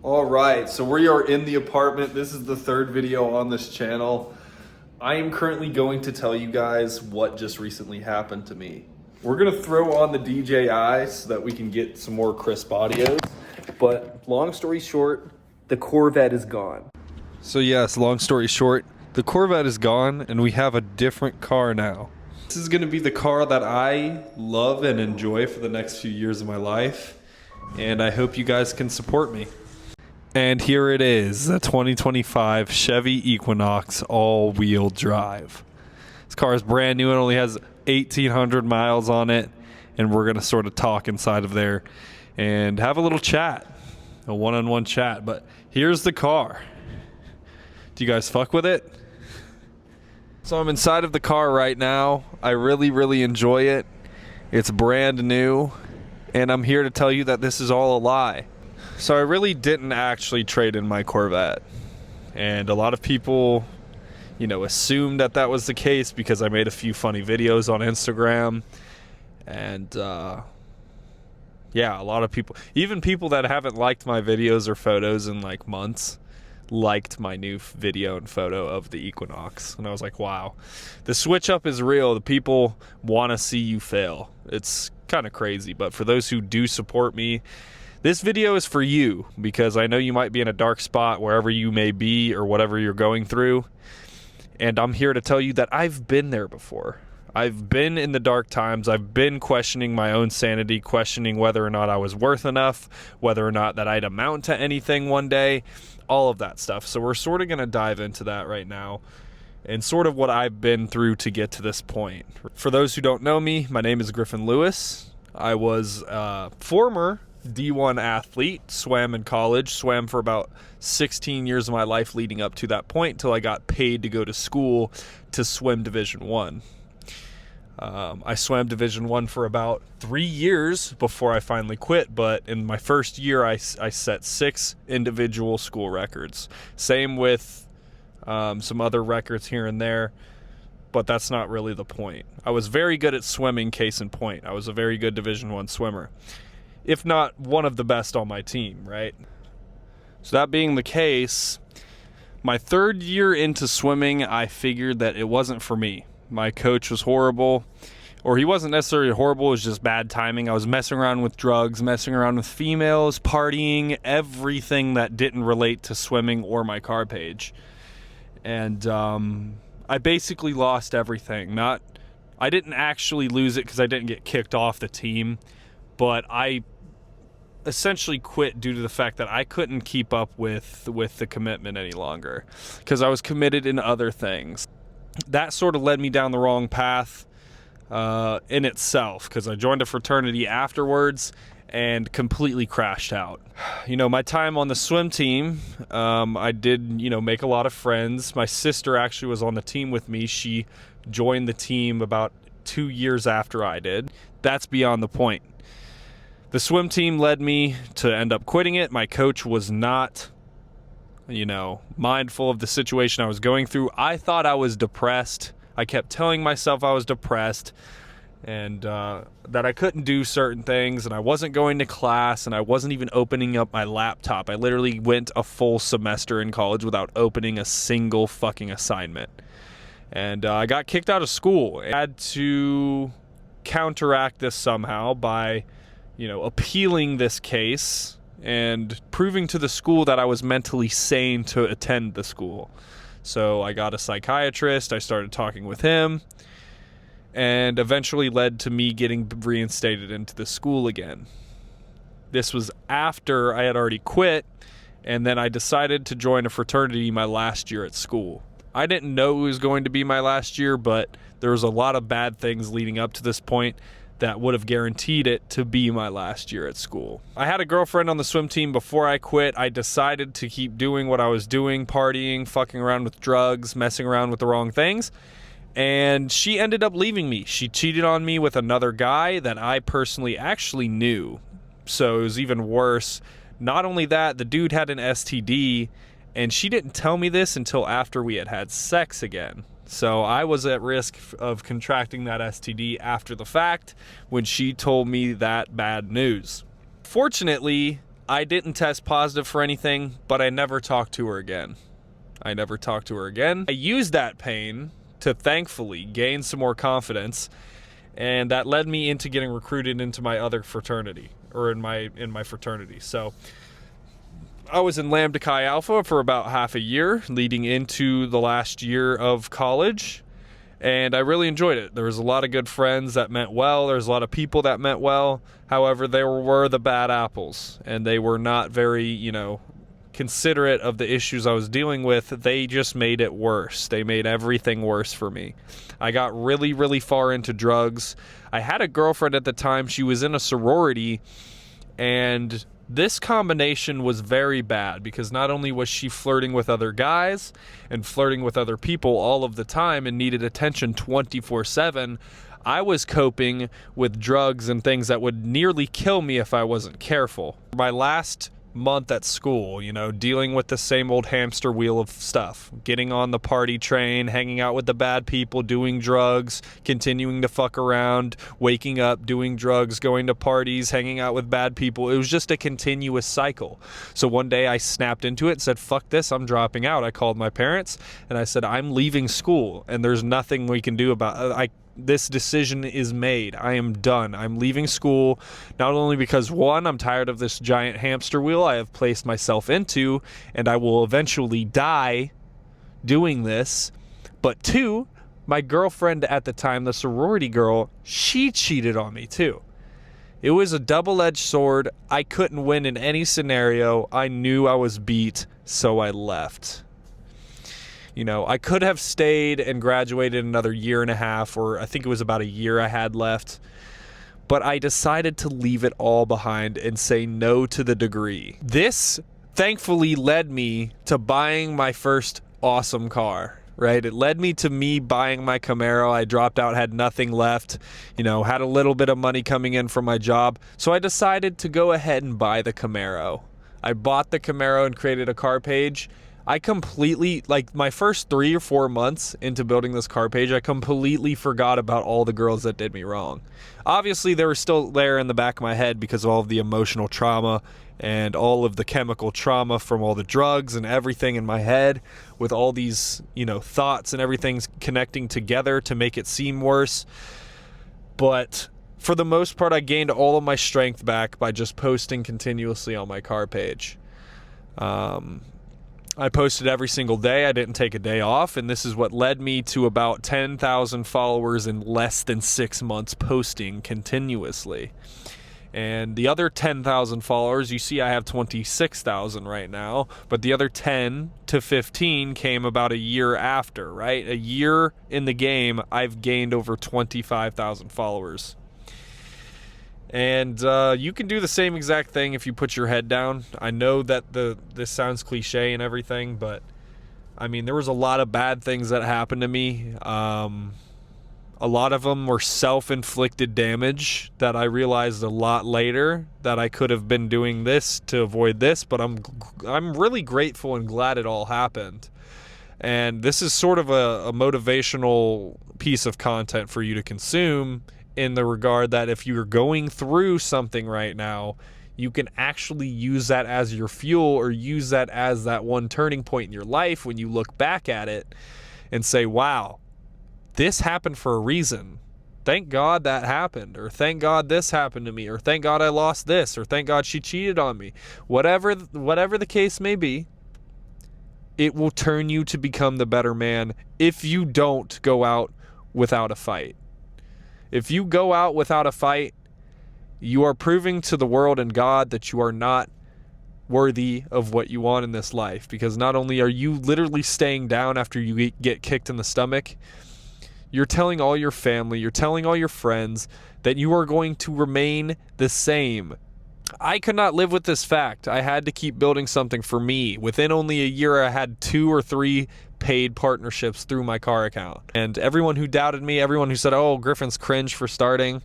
All right, so we are in the apartment. This is the third video on this channel. I am currently going to tell you guys what just recently happened to me. We're gonna throw on the DJI so that we can get some more crisp audios. But long story short, the Corvette is gone. So yes, long story short, the Corvette is gone and we have a different car now. This is gonna be the car that I love and enjoy for the next few years of my life. And I hope you guys can support me. And here it is, the 2025 Chevy Equinox all-wheel drive. This car is brand new and only has 1,800 miles on it, and we're going to sort of talk inside of there and have a little chat, a one-on-one chat. But here's the car. Do you guys fuck with it? So I'm inside of the car right now. I really enjoy it. It's brand new, and I'm here to tell you that this is all a lie. So I really didn't actually trade in my Corvette, and a lot of people, assumed that that was the case because I made a few funny videos on Instagram, and yeah, a lot of people, even people that haven't liked my videos or photos in like months, liked my new video and photo of the Equinox, and I was like, wow, the switch up is real. The people want to see you fail. It's kind of crazy, but for those who do support me, this video is for you, because I know you might be in a dark spot wherever you may be or whatever you're going through. And I'm here to tell you that I've been there before. I've been in the dark times. I've been questioning my own sanity, questioning whether or not I was worth enough, whether or not that I'd amount to anything one day, all of that stuff. So we're sort of going to dive into that right now and sort of what I've been through to get to this point. For those who don't know me, my name is Griffin Lewis. I was a former D1 athlete, swam in college, swam for about 16 years of my life leading up to that point until I got paid to go to school to swim Division 1. I swam Division 1 for about 3 years before I finally quit, but in my first year I set 6 individual school records. Same with some other records here and there, but that's not really the point. I was very good at swimming, case in point. I was a very good Division 1 swimmer, if not one of the best on my team, right? So that being the case, my third year into swimming, I figured that it wasn't for me. My coach was horrible, or he wasn't necessarily horrible, it was just bad timing. I was messing around with drugs, messing around with females, partying, everything that didn't relate to swimming or my car page. And I basically lost everything. I didn't actually lose it because I didn't get kicked off the team, but I essentially quit due to the fact that I couldn't keep up with the commitment any longer because I was committed in other things. That sort of led me down the wrong path in itself, because I joined a fraternity afterwards and completely crashed out. My time on the swim team, I did, make a lot of friends. My sister actually was on the team with me. She joined the team about 2 years after I did. That's beyond the point. The swim team led me to end up quitting it. My coach was not, mindful of the situation I was going through. I thought I was depressed. I kept telling myself I was depressed and that I couldn't do certain things, and I wasn't going to class, and I wasn't even opening up my laptop. I literally went a full semester in college without opening a single fucking assignment. And I got kicked out of school. I had to counteract this somehow by appealing this case and proving to the school that I was mentally sane to attend the school. So I got a psychiatrist, I started talking with him, and eventually led to me getting reinstated into the school again. This was after I had already quit, and then I decided to join a fraternity my last year at school. I didn't know it was going to be my last year, but there was a lot of bad things leading up to this point that would have guaranteed it to be my last year at school. I had a girlfriend on the swim team before I quit. I decided to keep doing what I was doing, partying, fucking around with drugs, messing around with the wrong things, and she ended up leaving me. She cheated on me with another guy that I personally actually knew, so it was even worse. Not only that, the dude had an STD, and she didn't tell me this until after we had had sex again. So I was at risk of contracting that STD after the fact when she told me that bad news. Fortunately, I didn't test positive for anything, but I never talked to her again. I used that pain to thankfully gain some more confidence, and that led me into getting recruited into my other fraternity, or in my fraternity. So I was in Lambda Chi Alpha for about half a year, leading into the last year of college, and I really enjoyed it. There was a lot of good friends that meant well. There was a lot of people that meant well. However, there were the bad apples, and they were not very, considerate of the issues I was dealing with. They just made it worse. They made everything worse for me. I got really, really far into drugs. I had a girlfriend at the time. She was in a sorority, and this combination was very bad because not only was she flirting with other guys and flirting with other people all of the time and needed attention 24/7, I was coping with drugs and things that would nearly kill me if I wasn't careful. My last month at school, dealing with the same old hamster wheel of stuff, getting on the party train, hanging out with the bad people, doing drugs, continuing to fuck around, waking up, doing drugs, going to parties, hanging out with bad people. It was just a continuous cycle. So one day I snapped into it and said, fuck this, I'm dropping out. I called my parents and I said, I'm leaving school and there's nothing we can do about it. This decision is made. I am done. I'm leaving school, not only because, one, I'm tired of this giant hamster wheel I have placed myself into, and I will eventually die doing this, but two, my girlfriend at the time, the sorority girl, she cheated on me too. It was a double-edged sword. I couldn't win in any scenario. I knew I was beat, so I left. I could have stayed and graduated another year and a half, or I think it was about a year I had left. But I decided to leave it all behind and say no to the degree. This thankfully led me to buying my first awesome car, right? It led me to me buying my Camaro. I dropped out, had nothing left, had a little bit of money coming in from my job. So I decided to go ahead and buy the Camaro. I bought the Camaro and created a car page. I completely, my first 3 or 4 months into building this car page, I completely forgot about all the girls that did me wrong. Obviously, they were still there in the back of my head because of all of the emotional trauma and all of the chemical trauma from all the drugs and everything in my head, with all these, thoughts and everything's connecting together to make it seem worse. But for the most part, I gained all of my strength back by just posting continuously on my car page. I posted every single day. I didn't take a day off, and this is what led me to about 10,000 followers in less than 6 months posting continuously. And the other 10,000 followers, you see I have 26,000 right now, but the other 10 to 15 came about a year after, right? A year in the game, I've gained over 25,000 followers. And you can do the same exact thing if you put your head down. I know that this sounds cliche and everything, but there was a lot of bad things that happened to me. A lot of them were self-inflicted damage that I realized a lot later that I could have been doing this to avoid this, but I'm really grateful and glad it all happened. And this is sort of a motivational piece of content for you to consume, in the regard that if you're going through something right now, you can actually use that as your fuel, or use that as that one turning point in your life when you look back at it and say, wow, this happened for a reason. Thank God that happened, or thank God this happened to me, or thank God I lost this, or thank God she cheated on me. Whatever the case may be, it will turn you to become the better man if you don't go out without a fight. If you go out without a fight, you are proving to the world and God that you are not worthy of what you want in this life. Because not only are you literally staying down after you get kicked in the stomach, you're telling all your family, you're telling all your friends that you are going to remain the same. I could not live with this fact. I had to keep building something for me. Within only a year, I had 2 or 3 paid partnerships through my car account. And everyone who doubted me, everyone who said, oh, Griffin's cringe for starting,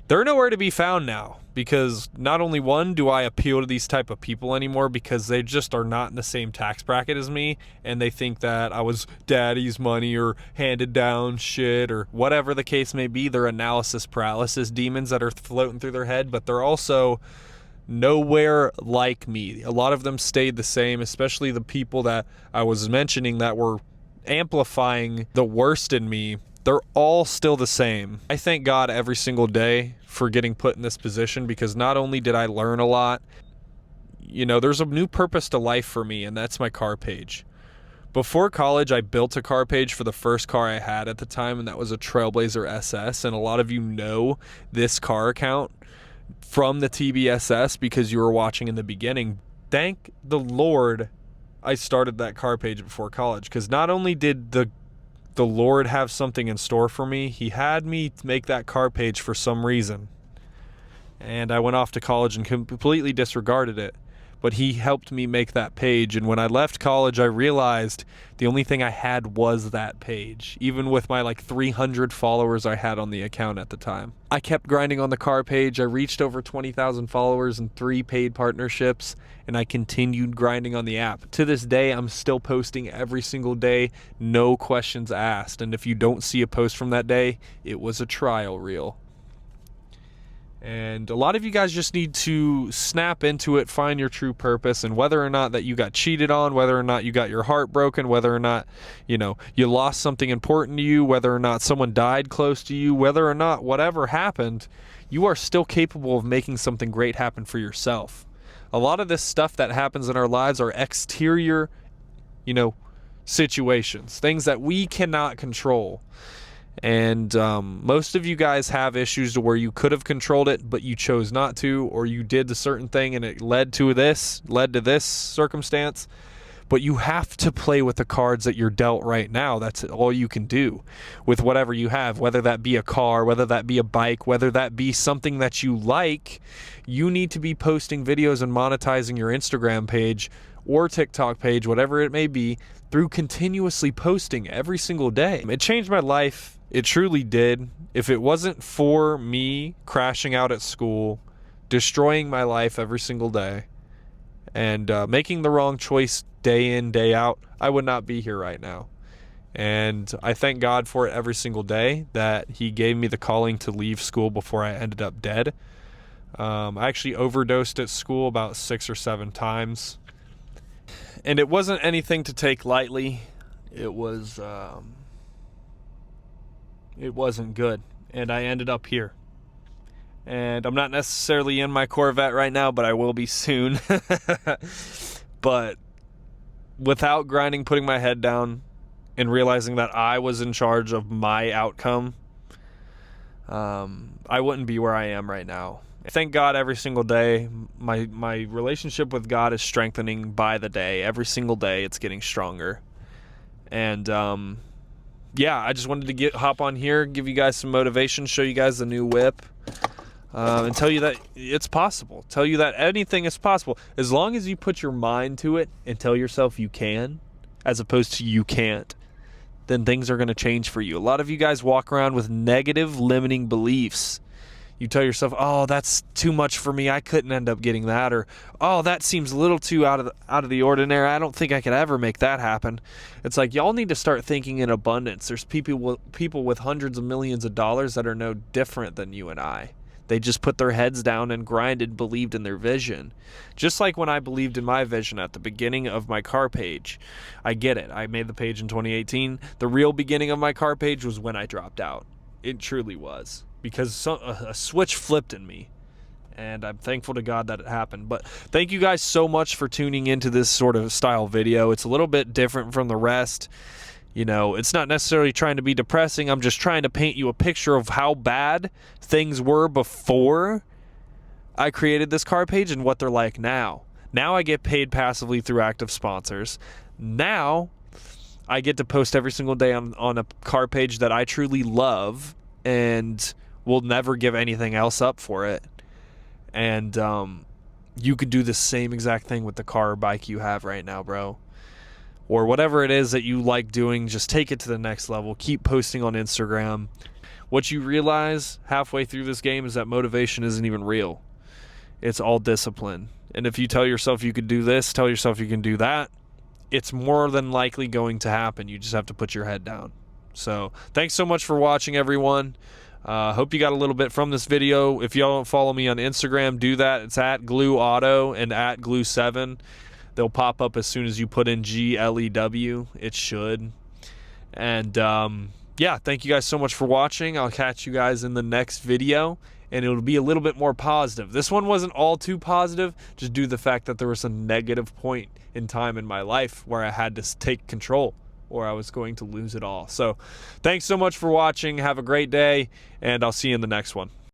they're nowhere to be found now. Because not only, one, do I appeal to these type of people anymore, because they just are not in the same tax bracket as me, and they think that I was daddy's money or handed down shit or whatever the case may be. They're analysis paralysis demons that are floating through their head, but they're also nowhere like me. A lot of them stayed the same, especially the people that I was mentioning that were amplifying the worst in me. They're all still the same. I thank God every single day for getting put in this position, because not only did I learn a lot, you know, there's a new purpose to life for me, and that's my car page. Before college, I built a car page for the first car I had at the time, and that was a Trailblazer SS. And a lot of you know this car account from the TBSS because you were watching in the beginning. Thank the Lord I started that car page before college, because not only did the Lord have something in store for me, he had me make that car page for some reason. And I went off to college and completely disregarded it. But he helped me make that page. And when I left college, I realized the only thing I had was that page, even with my like 300 followers I had on the account at the time. I kept grinding on the car page. I reached over 20,000 followers and 3 paid partnerships, and I continued grinding on the app. To this day, I'm still posting every single day, no questions asked. And if you don't see a post from that day, it was a trial reel. And a lot of you guys just need to snap into it, find your true purpose, and whether or not that you got cheated on, whether or not you got your heart broken, whether or not, you know, you lost something important to you, whether or not someone died close to you, whether or not whatever happened, you are still capable of making something great happen for yourself. A lot of this stuff that happens in our lives are exterior, you know, situations, things that we cannot control. And most of you guys have issues to where you could have controlled it, but you chose not to, or you did a certain thing and it led to this circumstance. But you have to play with the cards that you're dealt right now. That's all you can do with whatever you have, whether that be a car, whether that be a bike, whether that be something that you like. You need to be posting videos and monetizing your Instagram page or TikTok page, whatever it may be, through continuously posting every single day. It changed my life. It truly did. If it wasn't for me crashing out at school, destroying my life every single day, and making the wrong choice day in, day out, I would not be here right now. And I thank God for it every single day, that he gave me the calling to leave school before I ended up dead. I actually overdosed at school about 6 or 7 times. And it wasn't anything to take lightly. It wasn't good. And I ended up here. And I'm not necessarily in my Corvette right now, but I will be soon. But without grinding, putting my head down, and realizing that I was in charge of my outcome, I wouldn't be where I am right now. Thank God every single day. My relationship with God is strengthening by the day. Every single day it's getting stronger. And yeah, I just wanted to hop on here, give you guys some motivation, show you guys the new whip, and tell you that it's possible. Tell you that anything is possible. As long as you put your mind to it and tell yourself you can, as opposed to you can't, then things are going to change for you. A lot of you guys walk around with negative limiting beliefs. You tell yourself, oh, that's too much for me, I couldn't end up getting that, or oh, that seems a little too out of the ordinary, I don't think I could ever make that happen. It's like, y'all need to start thinking in abundance. There's people with hundreds of millions of dollars that are no different than you and I. They just put their heads down and grinded, believed in their vision. Just like when I believed in my vision at the beginning of my car page. I get it. I made the page in 2018. The real beginning of my car page was when I dropped out. It truly was. Because a switch flipped in me. And I'm thankful to God that it happened. But thank you guys so much for tuning into this sort of style video. It's a little bit different from the rest. You know, it's not necessarily trying to be depressing. I'm just trying to paint you a picture of how bad things were before I created this car page and what they're like now. Now I get paid passively through active sponsors. Now I get to post every single day on a car page that I truly love and will never give anything else up for it. And you could do the same exact thing with the car or bike you have right now, bro. Or whatever it is that you like doing, just take it to the next level. Keep posting on Instagram. What you realize halfway through this game is that motivation isn't even real. It's all discipline. And if you tell yourself you could do this, tell yourself you can do that, it's more than likely going to happen. You just have to put your head down. So thanks so much for watching, everyone. Hope you got a little bit from this video. If y'all don't follow me on Instagram, do that. It's at Glue Auto and at Glue7. They'll pop up as soon as you put in GLEW. It should. And yeah, thank you guys so much for watching. I'll catch you guys in the next video, and it'll be a little bit more positive. This one wasn't all too positive, just due to the fact that there was a negative point in time in my life where I had to take control, or I was going to lose it all. So thanks so much for watching. Have a great day, and I'll see you in the next one.